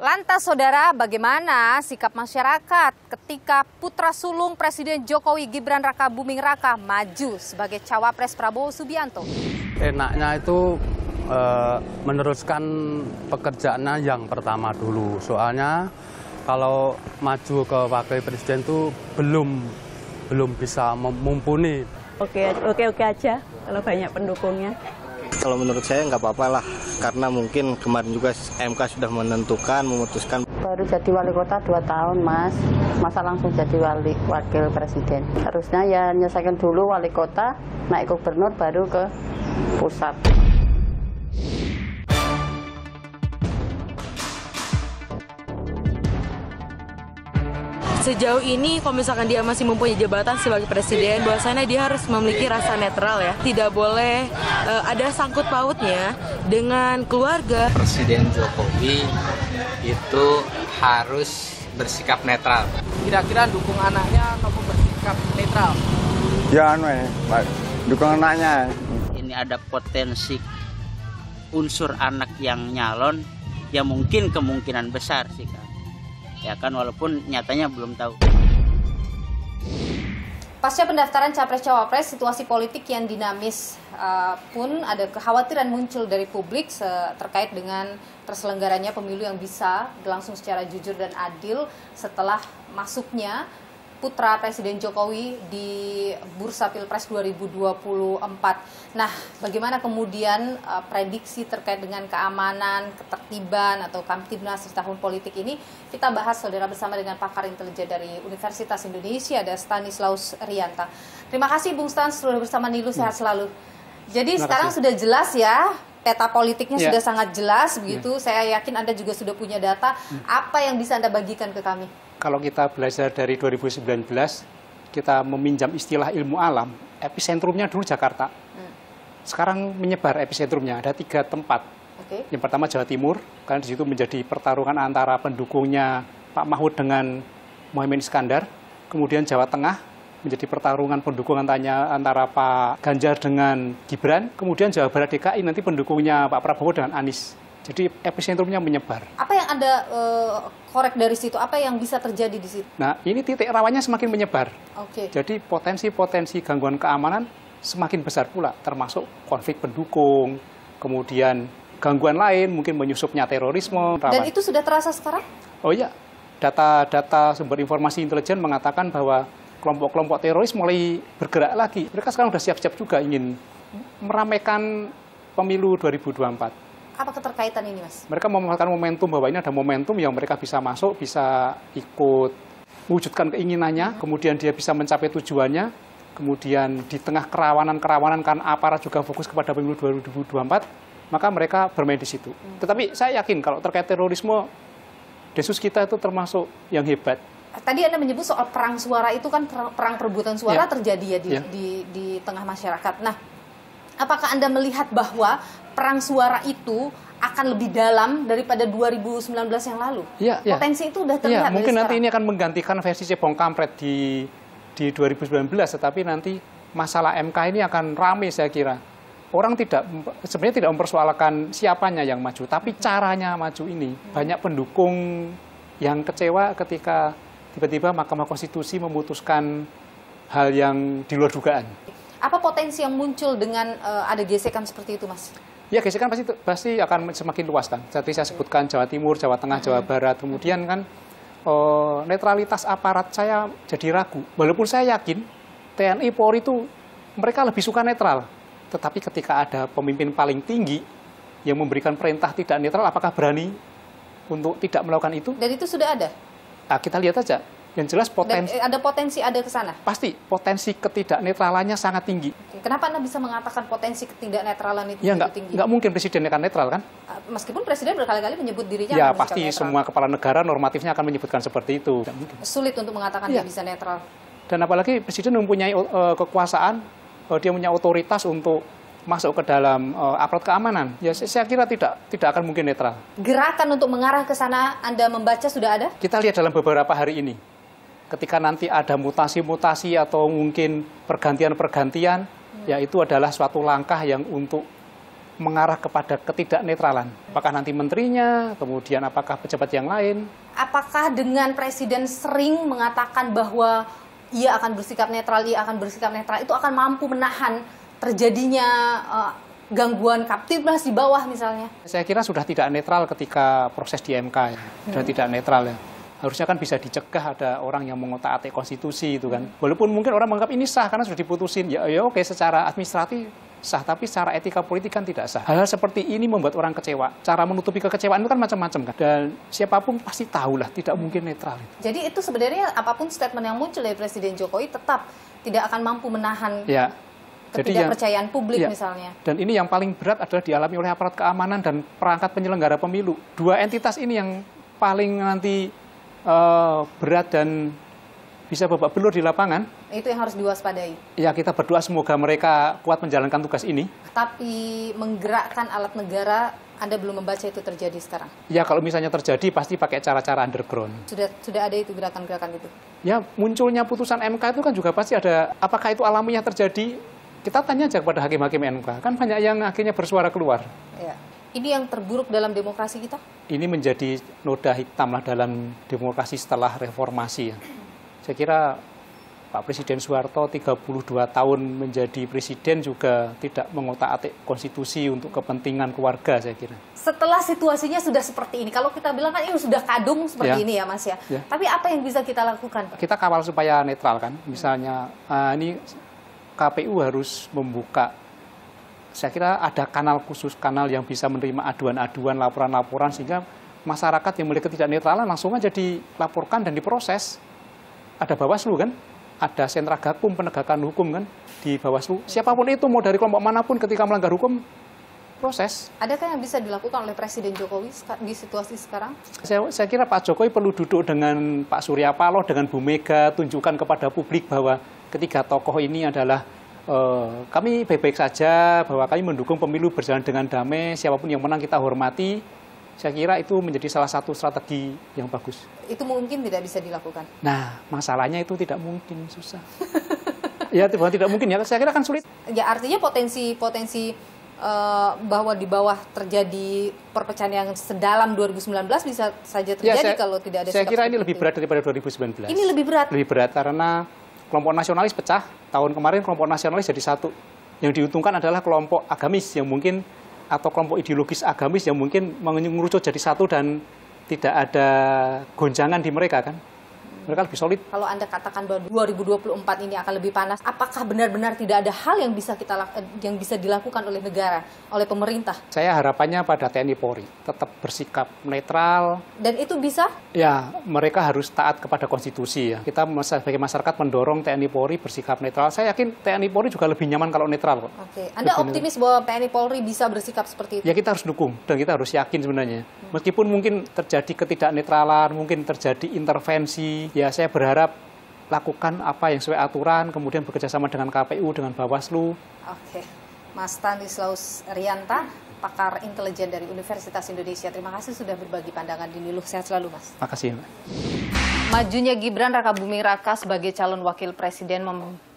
Lantas saudara, bagaimana sikap masyarakat ketika putra sulung Presiden Jokowi Gibran Rakabuming Raka maju sebagai cawapres Prabowo Subianto? Enaknya itu meneruskan pekerjaannya yang pertama dulu. Soalnya kalau maju ke wakil presiden itu belum bisa mumpuni. Oke aja kalau banyak pendukungnya. Kalau menurut saya nggak apa-apa lah, karena mungkin kemarin juga MK sudah memutuskan. Baru jadi wali kota 2 tahun, Mas. Masa langsung jadi wakil presiden. Harusnya ya nyelesaikan dulu wali kota, naik gubernur, baru ke pusat. Sejauh ini, kalau misalkan dia masih mempunyai jabatan sebagai presiden, bahwasannya dia harus memiliki rasa netral ya. Tidak boleh ada sangkut pautnya dengan keluarga. Presiden Jokowi itu harus bersikap netral. Kira-kira dukung anaknya atau bersikap netral? Ya, dukung anaknya. Ini ada potensi unsur anak yang nyalon, ya mungkin kemungkinan besar sih kan. Ya kan, walaupun nyatanya belum tahu. Pasca pendaftaran Capres-Cawapres, situasi politik yang dinamis pun ada kekhawatiran muncul dari publik terkait dengan terselenggaranya pemilu yang bisa berlangsung secara jujur dan adil setelah masuknya putra Presiden Jokowi di Bursa Pilpres 2024. Nah, bagaimana kemudian prediksi terkait dengan keamanan, ketertiban atau Kamtibnas di tahun politik ini? Kita bahas saudara bersama dengan pakar intelijen dari Universitas Indonesia, ada Stanislaus Rianta. Terima kasih Bung Stan, sudah bersama Nilu, sehat selalu. Jadi sekarang sudah jelas ya, peta politiknya sudah sangat jelas begitu. Saya yakin Anda juga sudah punya data. Apa yang bisa Anda bagikan ke kami? Kalau kita belajar dari 2019, kita meminjam istilah ilmu alam, episentrumnya dulu Jakarta. Sekarang menyebar episentrumnya, ada 3 tempat. Yang pertama Jawa Timur, karena di situ menjadi pertarungan antara pendukungnya Pak Mahfud dengan Mohaimin Iskandar. Kemudian Jawa Tengah menjadi pertarungan pendukung antara Pak Ganjar dengan Gibran. Kemudian Jawa Barat DKI nanti pendukungnya Pak Prabowo dengan Anies. Jadi episentrumnya menyebar. Apa yang Anda korek dari situ? Apa yang bisa terjadi di situ? Nah, ini titik rawannya semakin menyebar. Jadi potensi-potensi gangguan keamanan semakin besar pula, termasuk konflik pendukung, kemudian gangguan lain, mungkin menyusupnya terorisme. Dan itu sudah terasa sekarang? Oh iya, data sumber informasi intelijen mengatakan bahwa kelompok-kelompok teroris mulai bergerak lagi. Mereka sekarang sudah siap-siap juga ingin meramaikan pemilu 2024. Apa keterkaitan ini, Mas? Mereka memanfaatkan momentum bahwa ini ada momentum yang mereka bisa masuk, bisa ikut mewujudkan keinginannya, kemudian dia bisa mencapai tujuannya, kemudian di tengah kerawanan karena aparat juga fokus kepada pemilu 2024, maka mereka bermain di situ. Tetapi saya yakin kalau terkait terorisme, Densus kita itu termasuk yang hebat. Tadi Anda menyebut soal perang suara itu kan perang perebutan suara terjadi ya di tengah masyarakat. Nah, apakah Anda melihat bahwa perang suara itu akan lebih dalam daripada 2019 yang lalu? Potensi itu sudah terlihat dari mungkin sekarang. Nanti ini akan menggantikan versi cebong kampret di 2019, tetapi nanti masalah MK ini akan ramai saya kira. Orang sebenarnya tidak mempersoalkan siapanya yang maju, tapi caranya maju ini. Banyak pendukung yang kecewa ketika tiba-tiba Mahkamah Konstitusi memutuskan hal yang di luar dugaan. Apa potensi yang muncul dengan ada gesekan seperti itu, Mas? Ya, gesekan pasti akan semakin luas kan. Tadi saya sebutkan Jawa Timur, Jawa Tengah, Jawa Barat. Kemudian kan netralitas aparat saya jadi ragu. Walaupun saya yakin TNI, Polri itu mereka lebih suka netral. Tetapi ketika ada pemimpin paling tinggi yang memberikan perintah tidak netral, apakah berani untuk tidak melakukan itu? Dan itu sudah ada? Nah, kita lihat saja. Yang jelas potensi ada ke sana? Pasti, potensi ketidaknetralannya sangat tinggi. Kenapa Anda bisa mengatakan potensi ketidaknetralan itu tinggi? Nggak mungkin presiden akan netral kan? Meskipun presiden berkali-kali menyebut dirinya ya, pasti semua kepala negara normatifnya akan menyebutkan seperti itu. Sulit untuk mengatakan dia bisa netral. Dan apalagi presiden mempunyai kekuasaan, dia punya otoritas untuk masuk ke dalam aparat keamanan. Ya, saya kira tidak akan mungkin netral. Gerakan untuk mengarah ke sana Anda membaca sudah ada? Kita lihat dalam beberapa hari ini. Ketika nanti ada mutasi-mutasi atau mungkin pergantian-pergantian, ya itu adalah suatu langkah yang untuk mengarah kepada ketidaknetralan. Apakah nanti menterinya, kemudian apakah pejabat yang lain. Apakah dengan Presiden sering mengatakan bahwa ia akan bersikap netral, itu akan mampu menahan terjadinya gangguan Kamtibmas di bawah misalnya? Saya kira sudah tidak netral ketika proses di MK ya. Sudah tidak netral ya. Harusnya kan bisa dicegah ada orang yang mengotak-atik konstitusi itu kan. Walaupun mungkin orang menganggap ini sah karena sudah diputusin. Ya oke, secara administratif sah, tapi secara etika politik kan tidak sah. Hal-hal seperti ini membuat orang kecewa. Cara menutupi kekecewaan itu kan macam-macam kan. Dan siapapun pasti tahulah tidak mungkin netral. Jadi itu sebenarnya apapun statement yang muncul dari Presiden Jokowi tetap tidak akan mampu menahan ketidakpercayaan publik misalnya. Dan ini yang paling berat adalah dialami oleh aparat keamanan dan perangkat penyelenggara pemilu. Dua entitas ini yang paling nanti berat dan bisa babak belur di lapangan. Itu yang harus diwaspadai. Ya, kita berdoa semoga mereka kuat menjalankan tugas ini. Tapi menggerakkan alat negara, Anda belum membaca itu terjadi sekarang? Ya, kalau misalnya terjadi pasti pakai cara-cara underground. Sudah ada itu gerakan-gerakan itu? Ya, munculnya putusan MK itu kan juga pasti ada, apakah itu alamiah terjadi? Kita tanya aja kepada hakim-hakim MK. Kan banyak yang akhirnya bersuara keluar. Ya. Ini yang terburuk dalam demokrasi kita? Ini menjadi noda hitam lah dalam demokrasi setelah reformasi. Ya. Saya kira Pak Presiden Soeharto 32 tahun menjadi presiden juga tidak mengotak-atik konstitusi untuk kepentingan keluarga, saya kira. Setelah situasinya sudah seperti ini, kalau kita bilang kan ini sudah kadung seperti ini ya Mas ya. Tapi apa yang bisa kita lakukan? Kita kawal supaya netral kan. Misalnya ini KPU harus membuka, saya kira ada kanal khusus, kanal yang bisa menerima aduan-aduan, laporan-laporan, sehingga masyarakat yang memiliki ketidaknetralan langsung aja dilaporkan dan diproses. Ada Bawaslu kan, ada sentra gakum penegakan hukum kan di Bawaslu. Siapapun itu, mau dari kelompok manapun ketika melanggar hukum, proses. Adakah yang bisa dilakukan oleh Presiden Jokowi di situasi sekarang? Saya kira Pak Jokowi perlu duduk dengan Pak Surya Paloh, dengan Bu Mega, tunjukkan kepada publik bahwa ketiga tokoh ini adalah kami baik-baik saja, bahwa kami mendukung pemilu berjalan dengan damai, siapapun yang menang kita hormati. Saya kira itu menjadi salah satu strategi yang bagus. Itu mungkin tidak bisa dilakukan? Nah, masalahnya itu tidak mungkin, susah. Ya, tidak mungkin ya, saya kira kan sulit. Ya, artinya potensi bahwa di bawah terjadi perpecahan yang sedalam 2019 bisa saja terjadi kalau tidak ada. Saya kira ini lebih berat daripada 2019. Ini lebih berat? Lebih berat karena kelompok nasionalis pecah. Tahun kemarin kelompok nasionalis jadi satu. Yang diuntungkan adalah kelompok agamis yang mungkin, atau kelompok ideologis agamis yang mungkin mengerucut jadi satu dan tidak ada gonjangan di mereka kan. Mereka lebih solid. Kalau Anda katakan bahwa 2024 ini akan lebih panas, apakah benar-benar tidak ada hal yang bisa dilakukan oleh negara, oleh pemerintah? Saya harapannya pada TNI Polri tetap bersikap netral. Dan itu bisa? Ya, mereka harus taat kepada konstitusi ya. Kita sebagai masyarakat mendorong TNI Polri bersikap netral. Saya yakin TNI Polri juga lebih nyaman kalau netral kok. Oke. Anda optimis bahwa TNI Polri bisa bersikap seperti itu? Ya, kita harus dukung dan kita harus yakin sebenarnya. Meskipun mungkin terjadi ketidaknetralan, mungkin terjadi intervensi, ya saya berharap lakukan apa yang sesuai aturan, kemudian bekerjasama dengan KPU, dengan Bawaslu. Oke, Mas Stanislaus Rianta, pakar intelijen dari Universitas Indonesia. Terima kasih sudah berbagi pandangan di Niluh. Sehat selalu, Mas. Terima kasih, Mbak. Majunya Gibran Rakabuming Raka sebagai calon wakil presiden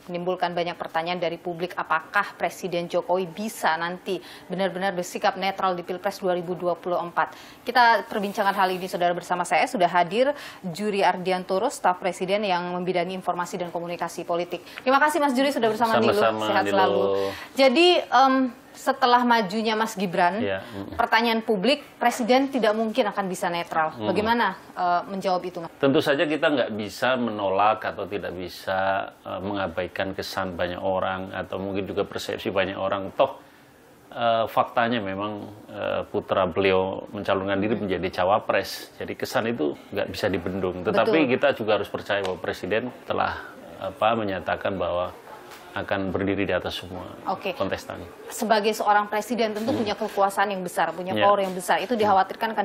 menimbulkan banyak pertanyaan dari publik, apakah Presiden Jokowi bisa nanti benar-benar bersikap netral di Pilpres 2024. Kita perbincangan hal ini, saudara, bersama saya sudah hadir Juri Ardiantoro, staf Presiden yang membidangi informasi dan komunikasi politik. Terima kasih Mas Juri sudah bersama Niluh. Sehat selalu. Jadi setelah majunya Mas Gibran, pertanyaan publik, Presiden tidak mungkin akan bisa netral. Bagaimana menjawab itu, Mas? Tentu saja kita nggak bisa menolak atau tidak bisa mengabaikan kesan banyak orang atau mungkin juga persepsi banyak orang. Toh faktanya memang putra beliau mencalonkan diri menjadi cawapres. Jadi kesan itu nggak bisa dibendung. Tetapi kita juga harus percaya bahwa Presiden telah menyatakan bahwa akan berdiri di atas semua kontestan. Sebagai seorang presiden tentu punya kekuasaan yang besar, punya power yang besar. Itu dikhawatirkan akan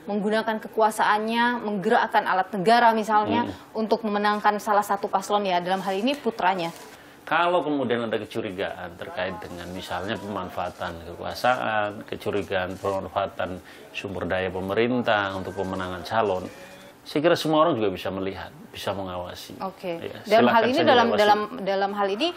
menggunakan kekuasaannya, menggerakkan alat negara misalnya untuk memenangkan salah satu paslon, ya dalam hal ini putranya. Kalau kemudian ada kecurigaan terkait dengan misalnya pemanfaatan kekuasaan, kecurigaan pemanfaatan sumber daya pemerintah untuk pemenangan calon, saya kira semua orang juga bisa melihat, bisa mengawasi. Dalam hal ini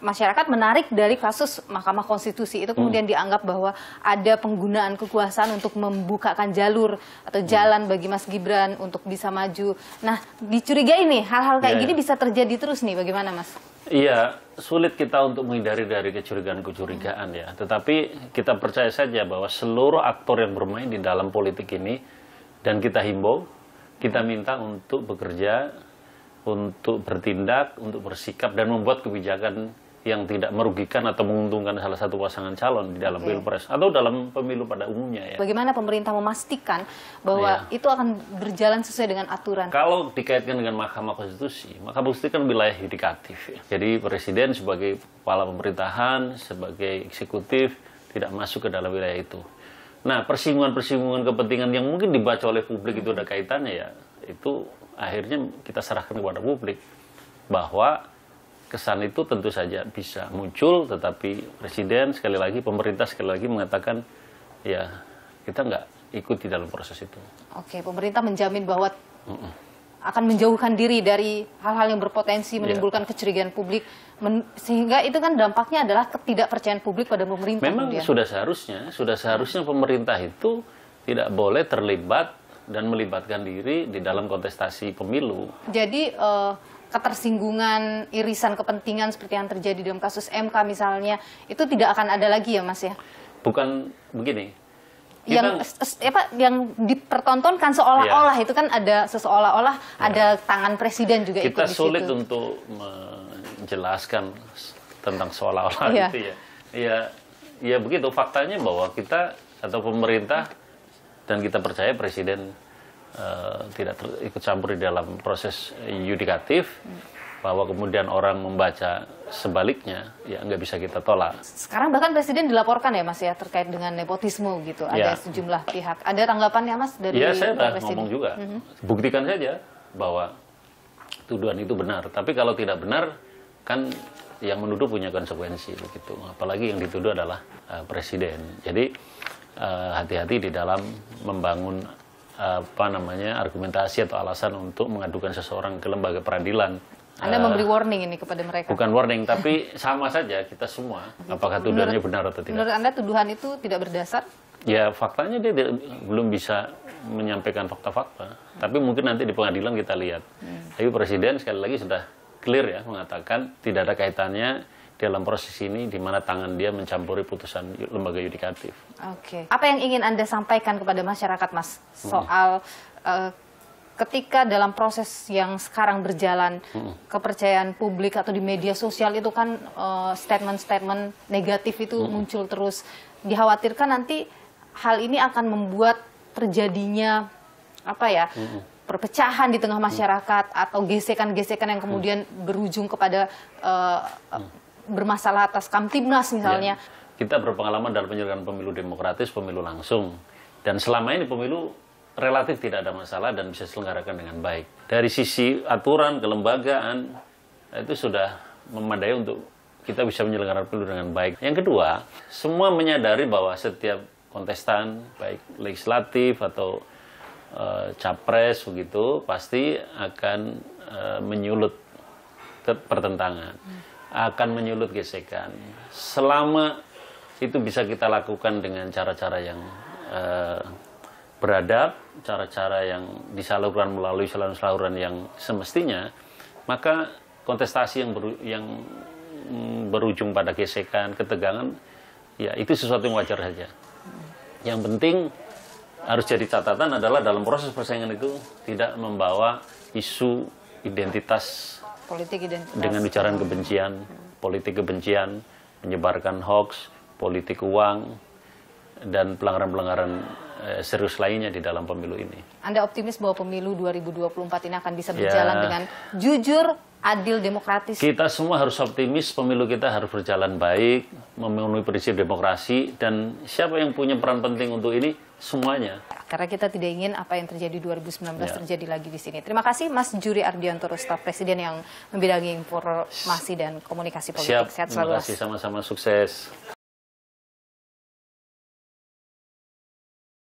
masyarakat menarik dari kasus Mahkamah Konstitusi itu kemudian dianggap bahwa ada penggunaan kekuasaan untuk membukakan jalur atau jalan bagi Mas Gibran untuk bisa maju. Nah, dicurigai nih hal-hal kayak gini bisa terjadi terus nih, bagaimana Mas? Iya, sulit kita untuk menghindari dari kecurigaan-kecurigaan ya. Tetapi kita percaya saja bahwa seluruh aktor yang bermain di dalam politik ini, dan kita himbau, kita minta untuk bekerja, untuk bertindak, untuk bersikap, dan membuat kebijakan yang tidak merugikan atau menguntungkan salah satu pasangan calon di dalam pilpres atau dalam pemilu pada umumnya ya. Bagaimana pemerintah memastikan bahwa itu akan berjalan sesuai dengan aturan? Kalau dikaitkan dengan Mahkamah Konstitusi kan wilayah yudikatif ya. Jadi Presiden sebagai kepala pemerintahan, sebagai eksekutif tidak masuk ke dalam wilayah itu. Nah, persinggungan-persinggungan kepentingan yang mungkin dibaca oleh publik itu ada kaitannya ya, itu akhirnya kita serahkan kepada publik bahwa kesan itu tentu saja bisa muncul, tetapi Presiden sekali lagi, pemerintah sekali lagi mengatakan ya kita nggak ikut di dalam proses itu. Oke, pemerintah menjamin bahwa akan menjauhkan diri dari hal-hal yang berpotensi menimbulkan kecurigaan publik, sehingga itu kan dampaknya adalah ketidakpercayaan publik pada pemerintah. Memang kemudian sudah seharusnya pemerintah itu tidak boleh terlibat dan melibatkan diri di dalam kontestasi pemilu. Jadi ketersinggungan, irisan kepentingan seperti yang terjadi dalam kasus MK misalnya, itu tidak akan ada lagi ya Mas ya? Bukan begini. Yang dipertontonkan seolah-olah itu kan ada seolah-olah ada tangan Presiden juga ikut di situ. Kita sulit untuk menjelaskan tentang seolah-olah itu ya. Ya begitu, faktanya bahwa kita atau pemerintah dan kita percaya Presiden tidak ikut campur di dalam proses yudikatif, bahwa kemudian orang membaca sebaliknya, ya nggak bisa kita tolak. Sekarang bahkan Presiden dilaporkan ya Mas ya, terkait dengan nepotisme gitu, ada sejumlah pihak. Ada tanggapannya Mas dari Presiden? Ya, saya udah Presiden ngomong juga. Buktikan saja bahwa tuduhan itu benar. Tapi kalau tidak benar, kan yang menuduh punya konsekuensi begitu. Apalagi yang dituduh adalah Presiden. Jadi hati-hati di dalam membangun argumentasi atau alasan untuk mengadukan seseorang ke lembaga peradilan. Anda memberi warning ini kepada mereka? Bukan warning, tapi sama saja kita semua. Apakah tuduhannya benar atau tidak? Menurut Anda tuduhan itu tidak berdasar? Ya faktanya dia belum bisa menyampaikan fakta-fakta. Tapi mungkin nanti di pengadilan kita lihat. Tapi Presiden sekali lagi sudah clear ya mengatakan tidak ada kaitannya dalam proses ini di mana tangan dia mencampuri putusan lembaga yudikatif. Oke. Apa yang ingin Anda sampaikan kepada masyarakat, Mas, soal ketika dalam proses yang sekarang berjalan, kepercayaan publik atau di media sosial itu kan statement-statement negatif itu muncul terus. Dikhawatirkan nanti hal ini akan membuat terjadinya perpecahan di tengah masyarakat atau gesekan-gesekan yang kemudian berujung kepada bermasalah atas Kamtibnas misalnya. Kita berpengalaman dalam penyelenggaraan pemilu demokratis, pemilu langsung. Dan selama ini pemilu relatif tidak ada masalah dan bisa diselenggarakan dengan baik. Dari sisi aturan, kelembagaan, itu sudah memadai untuk kita bisa menyelenggarakan pemilu dengan baik. Yang kedua, semua menyadari bahwa setiap kontestan, baik legislatif atau capres begitu, pasti akan menyulut pertentangan. Akan menyulut gesekan. Selama itu bisa kita lakukan dengan cara-cara yang beradab, cara-cara yang disalurkan melalui saluran-saluran yang semestinya, maka kontestasi yang berujung pada gesekan, ketegangan, ya itu sesuatu yang wajar saja. Yang penting harus jadi catatan adalah dalam proses persaingan itu tidak membawa isu identitas dengan ujaran kebencian, politik kebencian, menyebarkan hoax, politik uang, dan pelanggaran-pelanggaran serius lainnya di dalam pemilu ini. Anda optimis bahwa pemilu 2024 ini akan bisa berjalan dengan jujur, adil, demokratis? Kita semua harus optimis, pemilu kita harus berjalan baik, memenuhi prinsip demokrasi, dan siapa yang punya peran penting untuk ini? Semuanya. Karena kita tidak ingin apa yang terjadi 2019 terjadi lagi di sini. Terima kasih Mas Juri Ardiantoro, staf Presiden yang membidangi informasi dan komunikasi politik. Siap, terima kasih, sama-sama sukses.